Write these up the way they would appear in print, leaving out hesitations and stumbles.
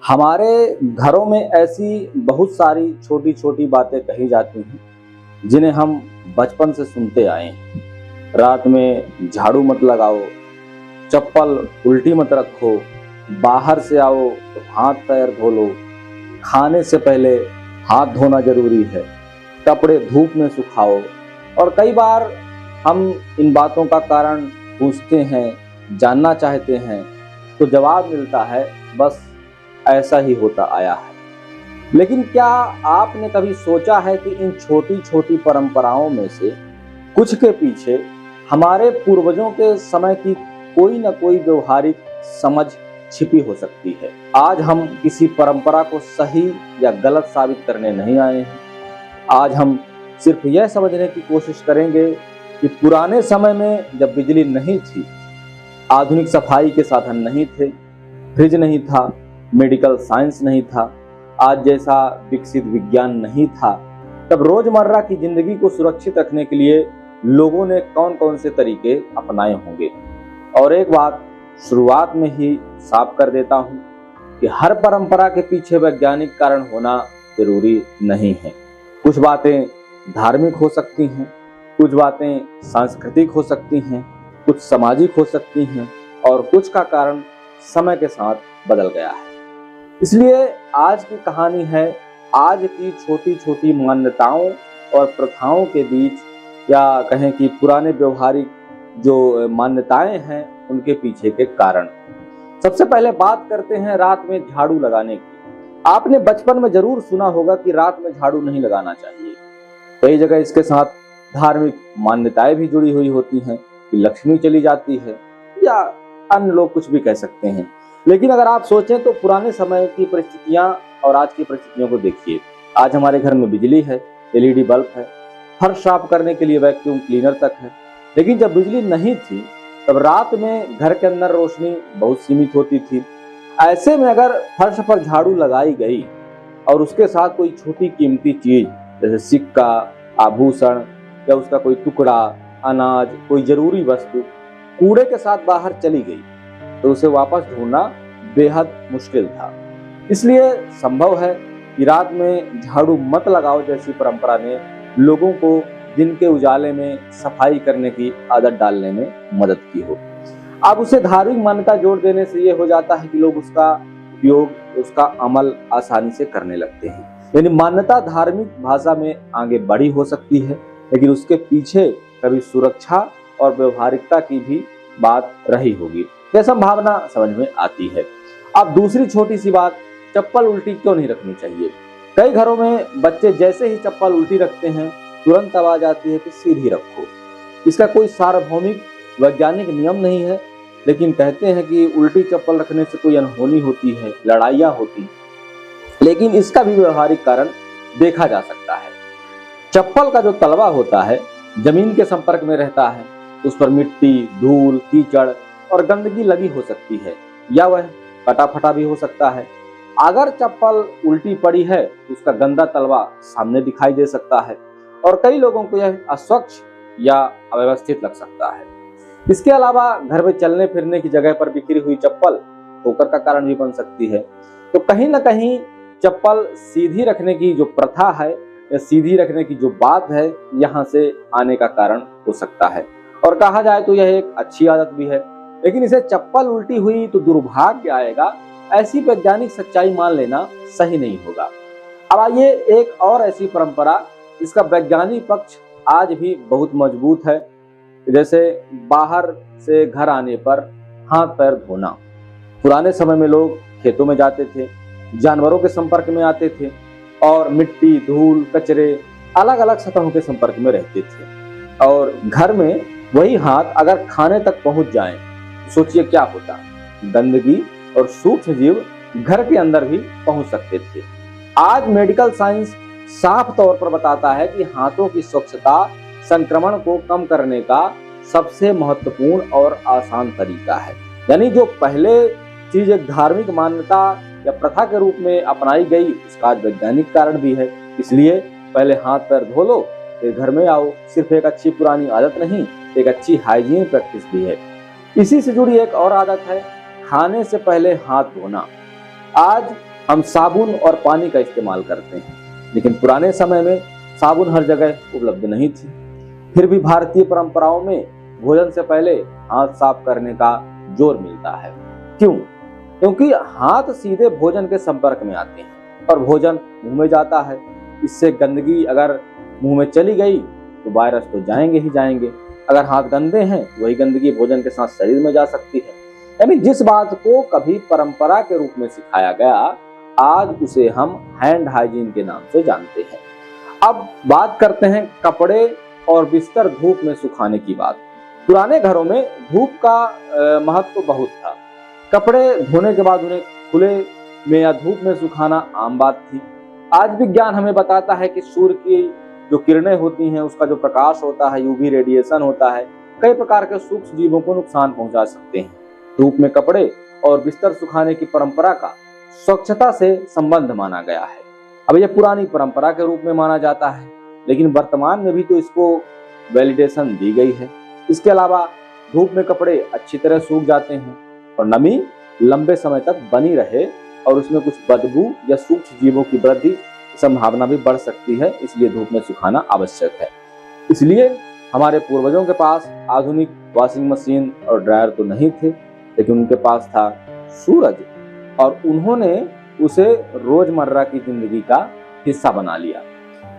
हमारे घरों में ऐसी बहुत सारी छोटी छोटी बातें कही जाती हैं जिन्हें हम बचपन से सुनते आए हैं। रात में झाड़ू मत लगाओ, चप्पल उल्टी मत रखो, बाहर से आओ तो हाथ पैर धो लो, खाने से पहले हाथ धोना जरूरी है, कपड़े धूप में सुखाओ। और कई बार हम इन बातों का कारण पूछते हैं, जानना चाहते हैं, तो जवाब मिलता है बस ऐसा ही होता आया है। लेकिन क्या आपने कभी सोचा है कि इन छोटी छोटी परंपराओं में से कुछ के पीछे हमारे पूर्वजों के समय की कोई न कोई व्यवहारिक समझ छिपी हो सकती है। आज हम किसी परंपरा को सही या गलत साबित करने नहीं आए हैं। आज हम सिर्फ यह समझने की कोशिश करेंगे कि पुराने समय में जब बिजली नहीं थी, आधुनिक सफाई के साधन नहीं थे, फ्रिज नहीं था, मेडिकल साइंस नहीं था, आज जैसा विकसित विज्ञान नहीं था, तब रोजमर्रा की जिंदगी को सुरक्षित रखने के लिए लोगों ने कौन कौन से तरीके अपनाए होंगे। और एक बात शुरुआत में ही साफ कर देता हूं कि हर परंपरा के पीछे वैज्ञानिक कारण होना जरूरी नहीं है। कुछ बातें धार्मिक हो सकती हैं, कुछ बातें सांस्कृतिक हो सकती हैं, कुछ सामाजिक हो सकती हैं, और कुछ का कारण समय के साथ बदल गया है। इसलिए आज की कहानी है आज की छोटी छोटी मान्यताओं और प्रथाओं के बीच, या कहें कि पुराने व्यवहारिक जो मान्यताएं हैं उनके पीछे के कारण। सबसे पहले बात करते हैं रात में झाड़ू लगाने की। आपने बचपन में जरूर सुना होगा कि रात में झाड़ू नहीं लगाना चाहिए। कई जगह इसके साथ धार्मिक मान्यताएं भी जुड़ी हुई होती हैं कि लक्ष्मी चली जाती है, या अन्य लोग कुछ भी कह सकते हैं। लेकिन अगर आप सोचें तो पुराने समय की परिस्थितियां और आज की परिस्थितियों को देखिए। आज हमारे घर में बिजली है, एलईडी बल्ब है, फर्श साफ करने के लिए वैक्यूम क्लीनर तक है। लेकिन जब बिजली नहीं थी तब रात में घर के अंदर रोशनी बहुत सीमित होती थी। ऐसे में अगर फर्श पर झाड़ू लगाई गई और उसके साथ कोई छोटी कीमती चीज जैसे सिक्का, आभूषण या उसका कोई टुकड़ा, अनाज, कोई जरूरी वस्तु कूड़े के साथ बाहर चली गई तो उसे वापस ढूंढना बेहद मुश्किल था। इसलिए संभव है कि रात में झाड़ू मत लगाओ जैसी परंपरा ने लोगों को दिन के उजाले में सफाई करने की आदत डालने में मदद की हो। अब उसे धार्मिक मान्यता जोड़ देने से यह हो जाता है कि लोग उसका उपयोग, उसका अमल आसानी से करने लगते हैं। यानी मान्यता धार्मिक भाषा में आगे बढ़ी हो सकती है, लेकिन उसके पीछे कभी सुरक्षा और व्यवहारिकता की भी बात रही होगी। यह संभावना समझ में आती है। अब दूसरी छोटी सी बात, चप्पल उल्टी क्यों नहीं रखनी चाहिए। कई घरों में बच्चे जैसे ही चप्पल उल्टी रखते हैं तुरंत आवाज आती है कि सीधी रखो। इसका कोई सार्वभौमिक वैज्ञानिक नियम नहीं है, लेकिन कहते हैं कि उल्टी चप्पल रखने से कोई अनहोनी होती है, लड़ाइयाँ होती। लेकिन इसका भी व्यवहारिक कारण देखा जा सकता है। चप्पल का जो तलवा होता है जमीन के संपर्क में रहता है, उस पर मिट्टी, धूल, कीचड़ और गंदगी लगी हो सकती है, या वह कटा फटा भी हो सकता है। अगर चप्पल उल्टी पड़ी है तो उसका गंदा तलवा सामने दिखाई दे सकता है और कई लोगों को यह अस्वच्छ या अव्यवस्थित लग सकता है। इसके अलावा घर में चलने फिरने की जगह पर बिखरी हुई चप्पल ठोकर का कारण भी बन सकती है। तो कहीं ना कहीं चप्पल सीधी रखने की जो प्रथा है या सीधी रखने की जो बात है, यहाँ से आने का कारण हो सकता है। और कहा जाए तो यह एक अच्छी आदत भी है, लेकिन इसे चप्पल उल्टी हुई तो दुर्भाग्य आएगा, ऐसी वैज्ञानिक सच्चाई मान लेना सही नहीं होगा। अब आइए एक और ऐसी परंपरा, इसका वैज्ञानिक पक्ष आज भी बहुत मजबूत है, जैसे बाहर से घर आने पर हाथ पैर धोना। पुराने समय में लोग खेतों में जाते थे, जानवरों के संपर्क में आते थे और मिट्टी, धूल, कचरे, अलग अलग सतहों के संपर्क में रहते थे। और घर में वही हाथ अगर खाने तक पहुंच जाएं, तो सोचिए क्या होता। गंदगी और सूक्ष्म जीव घर के अंदर भी पहुंच सकते थे। आज मेडिकल साइंस साफ तौर पर बताता है कि हाथों की स्वच्छता संक्रमण को कम करने का सबसे महत्वपूर्ण और आसान तरीका है। यानी जो पहले चीज एक धार्मिक मान्यता या प्रथा के रूप में अपनाई गई, उसका वैज्ञानिक कारण भी है। इसलिए पहले हाथ पैर धो लो फिर घर में आओ, सिर्फ एक अच्छी पुरानी आदत नहीं, एक अच्छी हाइजीन प्रैक्टिस भी है। इसी से जुड़ी एक और आदत है खाने से पहले हाथ धोना। आज हम साबुन और पानी का इस्तेमाल करते हैं, लेकिन पुराने समय में साबुन हर जगह उपलब्ध नहीं थी। फिर भी भारतीय परंपराओं में भोजन से पहले हाथ साफ करने का जोर मिलता है। क्यों? क्योंकि हाथ सीधे भोजन के संपर्क में आते हैं और भोजन मुंह में जाता है। इससे गंदगी अगर मुंह में चली गई तो वायरस तो जाएंगे ही जाएंगे। अगर हाथ गंदे हैं तो वही गंदगी भोजन के साथ शरीर में जा सकती है। यानी जिस बात को कभी परंपरा के रूप में सिखाया गया, आज उसे हम हैंड हाइजीन के नाम से जानते हैं। अब बात करते हैं कपड़े और बिस्तर धूप में सुखाने की बात। पुराने घरों में धूप का महत्व बहुत था। कपड़े धोने के बाद उन्हें खुले में या धूप में सुखाना आम बात थी। आज विज्ञान हमें बताता है कि सूर्य की जो किरणें होती हैं, उसका जो प्रकाश होता है, यूवी रेडिएशन होता है, कई प्रकार के सूक्ष्म जीवों को नुकसान पहुंचा सकते हैं। धूप में कपड़े और बिस्तर सुखाने की परंपरा का स्वच्छता से संबंध माना गया है। अब यह पुरानी परंपरा के रूप में माना जाता है, लेकिन वर्तमान में भी तो इसको वैलिडेशन दी गई है। इसके अलावा धूप में कपड़े अच्छी तरह सूख जाते हैं और नमी लंबे समय तक बनी रहे और उसमें कुछ बदबू या सूक्ष्म जीवों की वृद्धि संभावना भी बढ़ सकती है, इसलिए धूप में सुखाना आवश्यक है। इसलिए हमारे पूर्वजों के पास आधुनिक वॉशिंग मशीन और ड्रायर तो नहीं थे, लेकिन उनके पास था सूरज और उन्होंने उसे रोजमर्रा की जिंदगी का हिस्सा बना लिया।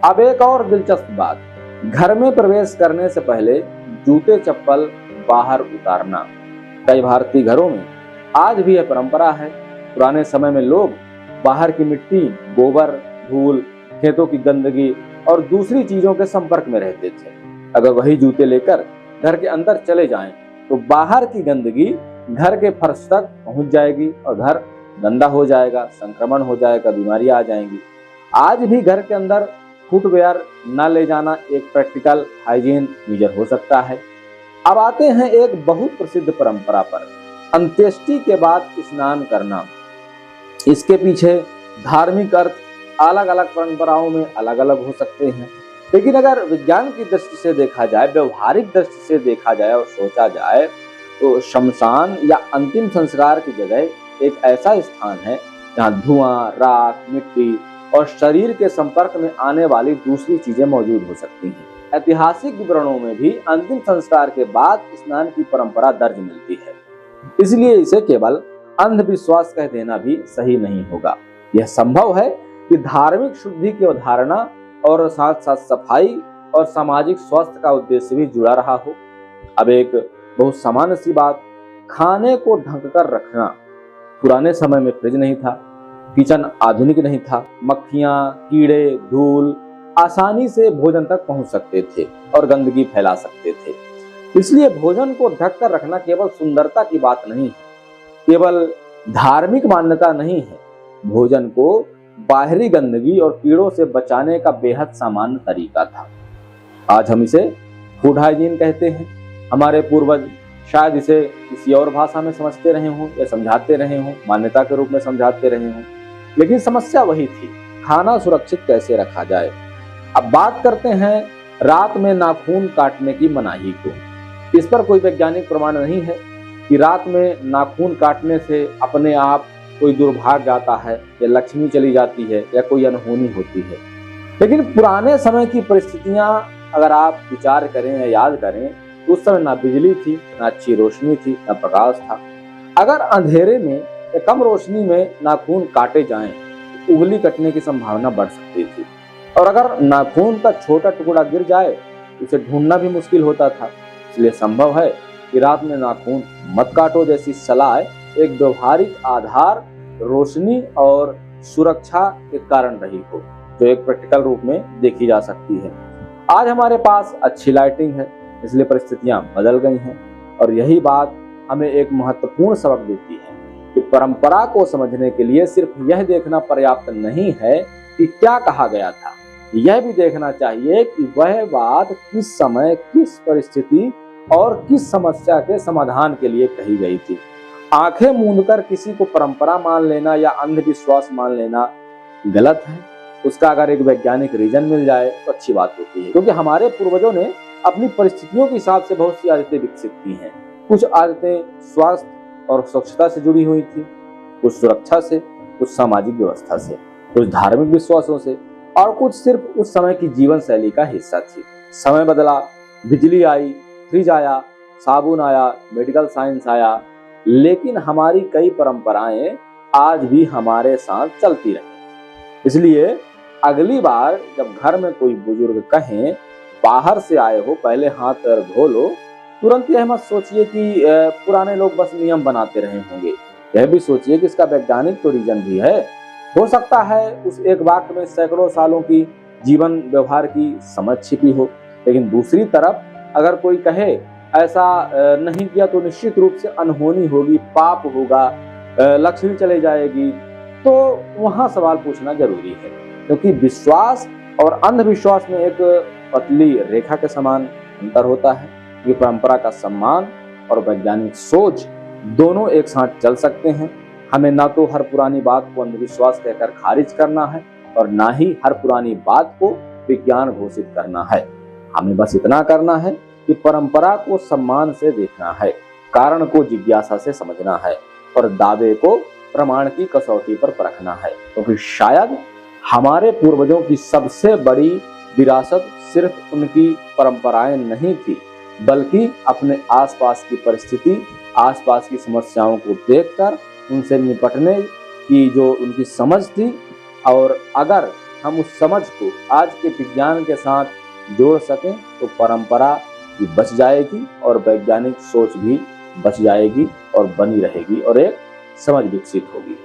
अब एक और दिलचस्प बात, घर में प्रवेश करने से पहले जूते चप्पल बाहर उतारना। कई भारतीय घरों में आज भी यह परंपरा है। पुराने समय में लोग बाहर की मिट्टी, गोबर, धूल, खेतों की गंदगी और दूसरी चीजों के संपर्क में रहते थे। अगर वही जूते लेकर घर के अंदर चले जाएं, तो बाहर की गंदगी घर के फर्श तक पहुंच जाएगी और घर गंदा हो जाएगा, संक्रमण हो जाएगा, बीमारियां आ जाएंगी। आज भी घर के अंदर फुटवेयर न ले जाना एक प्रैक्टिकल हाइजीन मेजर हो सकता है। अब आते हैं एक बहुत प्रसिद्ध परंपरा पर, अंत्येष्टि के बाद स्नान करना। इसके पीछे धार्मिक अर्थ अलग अलग परंपराओं में अलग अलग हो सकते हैं, लेकिन अगर विज्ञान की दृष्टि से देखा जाए, व्यवहारिक दृष्टि से देखा जाए और सोचा जाए, तो शमशान या अंतिम संस्कार की जगह एक ऐसा स्थान है जहां धुआं, राख, मिट्टी और शरीर के संपर्क में आने वाली दूसरी चीजें मौजूद हो सकती हैं। ऐतिहासिक विवरणों में भी अंतिम संस्कार के बाद स्नान की परंपरा दर्ज मिलती है, इसलिए इसे केवल अंधविश्वास कह देना भी सही नहीं होगा। यह संभव है कि धार्मिक शुद्धि की अवधारणा और साथ साथ सफाई और सामाजिक स्वास्थ्य का उद्देश्य भी जुड़ा रहा हो। अब एक बहुत सामान्य सी बात, खाने को ढक कर रखना। पुराने समय में फ्रिज नहीं था, किचन आधुनिक नहीं था, मक्खियां, कीड़े, धूल आसानी से भोजन तक पहुंच सकते थे और गंदगी फैला सकते थे। इसलिए भोजन को ढक कर रखना केवल सुंदरता की बात नहीं है, केवल धार्मिक मान्यता नहीं है, भोजन को बाहरी गंदगी और कीड़ों से बचाने का बेहद सामान्य तरीका था। आज हम इसे फूड हाइजीन कहते हैं। हमारे पूर्वज शायद इसे किसी और भाषा में समझते रहे हों या समझाते रहे हों, मान्यता के रूप में समझाते रहे हों, लेकिन समस्या वही थी, खाना सुरक्षित कैसे रखा जाए। अब बात करते हैं रात में नाखून काटने की मनाही को। इस पर कोई वैज्ञानिक प्रमाण नहीं है कि रात में नाखून काटने से अपने आप कोई दुर्भाग्य आता है या लक्ष्मी चली जाती है या कोई अनहोनी होती है। लेकिन पुराने समय की परिस्थितियां अगर आप विचार करें या याद करें, तो उस समय ना बिजली थी, ना अच्छी रोशनी थी, ना प्रकाश था। अगर अंधेरे में या कम रोशनी में नाखून काटे जाएं, तो उंगली कटने की संभावना बढ़ सकती थी, और अगर नाखून का छोटा टुकड़ा गिर जाए, उसे ढूंढना भी मुश्किल होता था। इसलिए संभव है कि रात में नाखून मत काटो जैसी सलाह एक व्यवहारिक आधार, रोशनी और सुरक्षा के कारण रही हो, जो एक प्रैक्टिकल रूप में देखी जा सकती है। आज हमारे पास अच्छी लाइटिंग है, इसलिए परिस्थितियां बदल गई हैं, और यही बात हमें एक महत्वपूर्ण सबक देती है कि परंपरा को समझने के लिए सिर्फ यह देखना पर्याप्त नहीं है कि क्या कहा गया था, यह भी देखना चाहिए कि वह बात किस समय, किस परिस्थिति और किस समस्या के समाधान के लिए कही गई थी। आंखें मूंदकर किसी को परंपरा मान लेना या अंधविश्वास मान लेना गलत है। उसका अगर एक वैज्ञानिक रीजन मिल जाए तो अच्छी बात होती है, क्योंकि हमारे पूर्वजों ने अपनी परिस्थितियों के हिसाब से बहुत सी आदतें विकसित की हैं। कुछ आदतें स्वास्थ्य और स्वच्छता से जुड़ी हुई थी, कुछ सुरक्षा से, कुछ सामाजिक व्यवस्था से, कुछ धार्मिक विश्वासों से और कुछ सिर्फ उस समय की जीवन शैली का हिस्सा थी। समय बदला, बिजली आई, फ्रिज आया, साबुन आया, मेडिकल साइंस आया, लेकिन हमारी कई परंपराएं आज भी हमारे साथ चलती रही। इसलिए अगली बार जब घर में कोई बुजुर्ग कहें बाहर से आए हो पहले हाथ पैर धो लो, तुरंत यह मत सोचिए कि पुराने लोग बस नियम बनाते रहे होंगे। यह भी सोचिए कि इसका वैज्ञानिक तो रीजन भी है। हो सकता है उस एक वाक्य में सैकड़ों सालों की जीवन व्यवहार की समझ छिपी हो। लेकिन दूसरी तरफ अगर कोई कहे ऐसा नहीं किया तो निश्चित रूप से अनहोनी होगी, पाप होगा, लक्ष्मी चले जाएगी, तो वहां सवाल पूछना जरूरी है। क्योंकि विश्वास और अंधविश्वास में एक पतली रेखा के समान अंतर होता है कि परंपरा का सम्मान और वैज्ञानिक सोच दोनों एक साथ चल सकते हैं। हमें ना तो हर पुरानी बात को अंधविश्वास कहकर खारिज करना है और ना ही हर पुरानी बात को विज्ञान घोषित करना है। हमें बस इतना करना है कि परंपरा को सम्मान से देखना है, कारण को जिज्ञासा से समझना है और दावे को प्रमाण की कसौटी पर परखना है। क्योंकि शायद हमारे पूर्वजों की सबसे बड़ी विरासत सिर्फ उनकी परंपराएं नहीं थी, बल्कि अपने आसपास की परिस्थिति, आसपास की समस्याओं को देखकर उनसे निपटने की जो उनकी समझ थी। और अगर हम उस समझ को आज के विज्ञान के साथ जोड़ सकें तो परंपरा भी बच जाएगी और वैज्ञानिक सोच भी बच जाएगी और बनी रहेगी और एक समझ विकसित होगी।